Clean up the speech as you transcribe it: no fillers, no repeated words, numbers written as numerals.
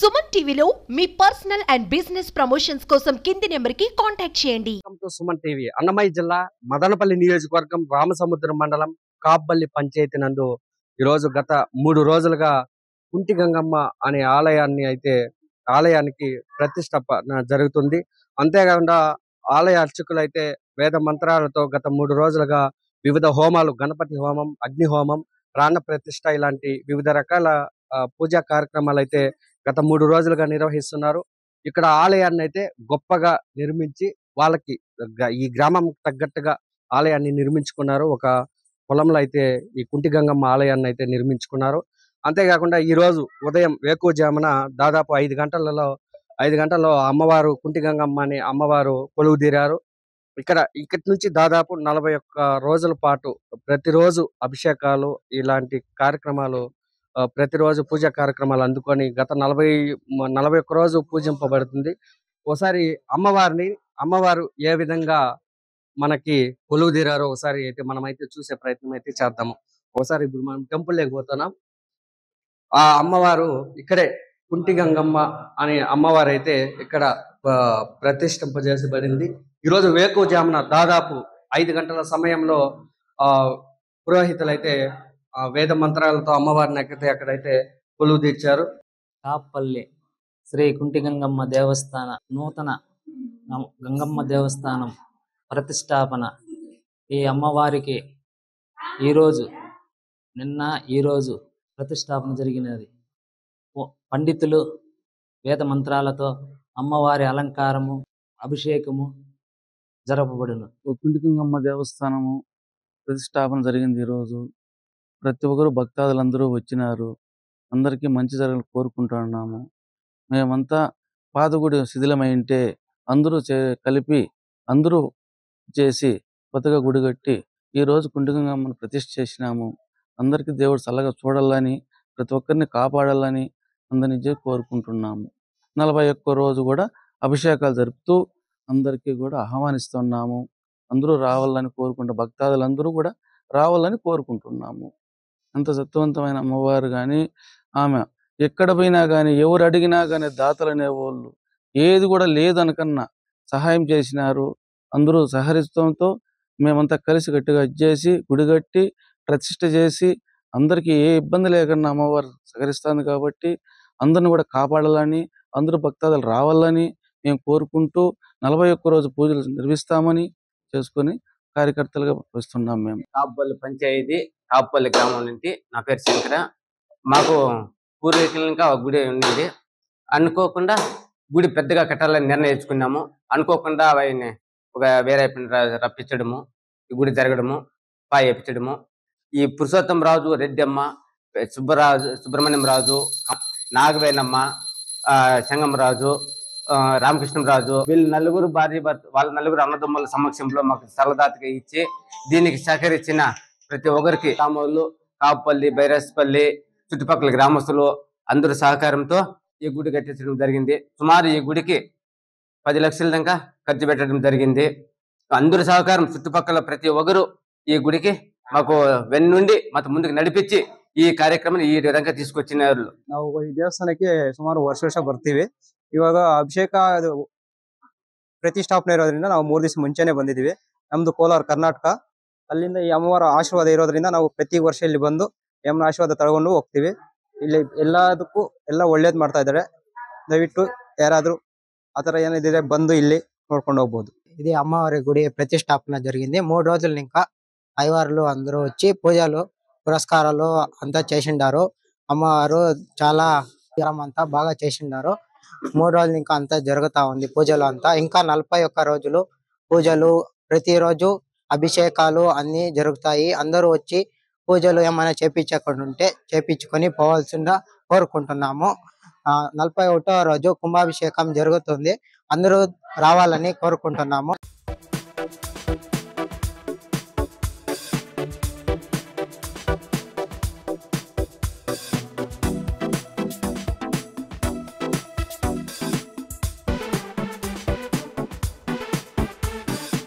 సుమన్ టీవీలో మీ personal and business promotions కోసం కింది నెంబర్కి కాంటాక్ట్ చేయండి. సుమన్ టీవీ అన్నమయ్య జిల్లా మదనపల్లి నియోజకవర్గం రామసముద్రం మండలం కాబ్బల్లి పంచాయతీ నందు ఈరోజు గత 3 రోజులుగా కుంటి గంగమ్మ అనే ఆలయానికి ప్రతిష్టాపన జరుగుతుంది. అంతేకాకుండా ఆలయ అర్చకులైతే వేద మంత్రాలతో గత 3 రోజులుగా వివిధ హోమాలు, గణపతి హోమం, అగ్ని హోమం, ప్రాణ ప్రతిష్ఠ ఇలాంటి వివిధ రకాల పూజా కార్యక్రమాలు అయితే గత 3 రోజులుగా నిర్వహిస్తున్నారు. ఇక్కడ ఆలయాన్ని అయితే గొప్పగా నిర్మించి వాళ్ళకి ఈ గ్రామం తగ్గట్టుగా ఆలయాన్ని నిర్మించుకున్నారు. ఒక పొలంలో అయితే ఈ కుంటి గంగమ్మ ఆలయాన్ని అయితే నిర్మించుకున్నారు. అంతేకాకుండా ఈ రోజు ఉదయం వేకువజామున దాదాపు 5 గంటల్లో అమ్మవారు కుంటి గంగమ్మ అని అమ్మవారు కొలువు తీరారు. ఇక్కడి నుంచి దాదాపు 41 రోజుల పాటు ప్రతిరోజు అభిషేకాలు ఇలాంటి కార్యక్రమాలు, ప్రతిరోజు పూజా కార్యక్రమాలు అందుకొని గత 41 రోజు పూజింపబడుతుంది. ఒకసారి అమ్మవారు ఏ విధంగా మనకి కొలువు తీరారో ఒకసారి అయితే మనమైతే చూసే ప్రయత్నం అయితే చేద్దాము. ఒకసారి ఇప్పుడు మనం టెంపుల్ లేకపోతున్నాం. ఆ అమ్మవారు ఇక్కడే కుంటి గంగమ్మ అనే అమ్మవారు అయితే ఇక్కడ ప్రతిష్ఠింపజేసబడింది. ఈరోజు వేకువజామున దాదాపు 5 గంటల సమయంలో పురోహితులైతే వేద మంత్రాలతో అమ్మవారిని అక్కడైతే కొలువు తీర్చారు. కాపల్లి శ్రీ కుంటి గంగమ్మ దేవస్థాన నూతన గంగమ్మ దేవస్థానం ప్రతిష్టాపన ఈ అమ్మవారికి ఈరోజు ప్రతిష్టాపన జరిగినది. పండితులు వేద మంత్రాలతో అమ్మవారి అలంకారము, అభిషేకము జరపబడును. కుంటి గంగమ్మ దేవస్థానము ప్రతిష్టాపన జరిగింది. ఈరోజు ప్రతి ఒక్కరు భక్తాదులందరూ వచ్చినారు. అందరికీ మంచి జరగాలని కోరుకుంటున్నాము. మేమంతా పాతగుడి శిథిలమైంటే అందరూ కలిపి అందరూ చేసి కొత్తగా గుడి కట్టి ఈరోజు కుంటి గంగమ్మను ప్రతిష్ఠ చేసినాము. అందరికీ దేవుడు చల్లగా చూడాలని, ప్రతి ఒక్కరిని కాపాడాలని అందరినీ కోరుకుంటున్నాము. 41 రోజు కూడా అభిషేకాలు జరుపుతూ అందరికీ కూడా ఆహ్వానిస్తున్నాము. అందరూ రావాలని కోరుకుంటూ భక్తాదులందరూ కూడా రావాలని కోరుకుంటున్నాము. అంత సత్యవంతమైన అమ్మవారు కానీ, ఆమె ఎక్కడ పోయినా కానీ ఎవరు అడిగినా కానీ దాతలు అనేవాళ్ళు ఏది కూడా లేదనకన్నా సహాయం చేసినారు. అందరూ సహరిస్తంతో మేమంతా కలిసి గట్టిగా చేసి గుడి కట్టి ప్రతిష్ఠ చేసి అందరికీ ఏ ఇబ్బంది లేకుండా అమ్మవారు సహకరిస్తుంది. కాబట్టి అందరిని కూడా కాపాడాలని, అందరూ భక్తాదులు రావాలని మేము కోరుకుంటూ 41 రోజు పూజలు నిర్వహిస్తామని చేసుకొని కార్యకర్తలుగా వస్తున్నాం. మేము కాబ్బల్లి పంచాయతీ కాబ్బల్లి గ్రామం నుంచి, నా పేరు శంకర. మాకు పూర్వీకులంగా ఒక గుడి ఉండేది. అనుకోకుండా గుడి పెద్దగా కట్టాలని నిర్ణయించుకున్నాము. అనుకోకుండా ఆయన ఒక వేరే రప్పించడము, ఈ గుడి జరగడము, పాయ వేయించడము, ఈ పురుషోత్తం రాజు, రెడ్డమ్మ, సుబ్రహ్మణ్యం రాజు, నాగవేణమ్మ, సంగమరాజు, రామకృష్ణరాజు, వీళ్ళు నలుగురు వాళ్ళ నలుగురు అన్నదమ్ముల సమక్షంలో మాకు సలదాతగా ఇచ్చి దీనికి సహకరించిన ప్రతి ఒక్కరికి గ్రామాలు, కాపల్లి, బైరస్పల్లి, చుట్టుపక్కల గ్రామస్తులు అందరూ సహకారంతో ఈ గుడి కట్టించడం జరిగింది. సుమారు ఈ గుడికి 10 లక్షల దాకా ఖర్చు పెట్టడం జరిగింది. అందరూ సహకారం, చుట్టుపక్కల ప్రతి ఒక్కరు ఈ గుడికి మాకు వెన్నుండి మాకు ಮುಂದಕ್ಕೆ ನಡಿಪಿಸಿ ಈ ಕಾರ್ಯಕ್ರಮ ಈ ವಿಧಂగా తీసుకొచ్చినారు. ನಾವು ಈ ದೇವಸ್ಥಾನಕ್ಕೆ ಸುಮಾರು ವರ್ಷ ಬರ್ತೀವಿ. ಇವಾಗ ಅಭಿಷೇಕ ಪ್ರತಿಷ್ಠಾಪನೆ ಇರೋದ್ರಿಂದ ನಾವು 3 ದಿವಸ ಮುಂಚೆನೆ ಬಂದಿದ್ದೀವಿ. ನಮ್ದು ಕೋಲಾರ ಕರ್ನಾಟಕ. ಅಲ್ಲಿಂದ ಈ ಅಮ್ಮವಾರ ಆಶೀರ್ವಾದ ಇರೋದ್ರಿಂದ ನಾವು ಪ್ರತಿ ವರ್ಷ ಇಲ್ಲಿ ಬಂದು ಯಮ್ಮನ ಆಶೀರ್ವಾದ ತಗೊಂಡು ಹೋಗ್ತೀವಿ. ಇಲ್ಲಿ ಎಲ್ಲದಕ್ಕೂ ಎಲ್ಲ ಒಳ್ಳೇದು ಮಾಡ್ತಾ ಇದ್ದಾರೆ. ದಯವಿಟ್ಟು ಯಾರಾದ್ರೂ ಆತರ ಏನಿದೆ ಬಂದು ಇಲ್ಲಿ ನೋಡ್ಕೊಂಡು ಹೋಗ್ಬೋದು. ఇది అమ్మవారి గుడి ప్రతిష్టాపన జరిగింది. 3 రోజులు ఇంకా అయ్యవార్లు అందరూ వచ్చి పూజలు పురస్కారాలు అంతా చేసిండారు. అమ్మవారు చాలా అంతా బాగా చేసిండారు. 3 రోజులు ఇంకా అంతా జరుగుతా ఉంది పూజలు అంతా. ఇంకా 41 రోజులు పూజలు, ప్రతిరోజు అభిషేకాలు అన్ని జరుగుతాయి. అందరూ వచ్చి పూజలు ఏమైనా చేపించకుంటే చేపించుకొని పోవాల్సిందిగా కోరుకుంటున్నాము. 41వ రోజు కుంభాభిషేకం జరుగుతుంది. అందరూ రావాలని కోరుకుంటున్నాము.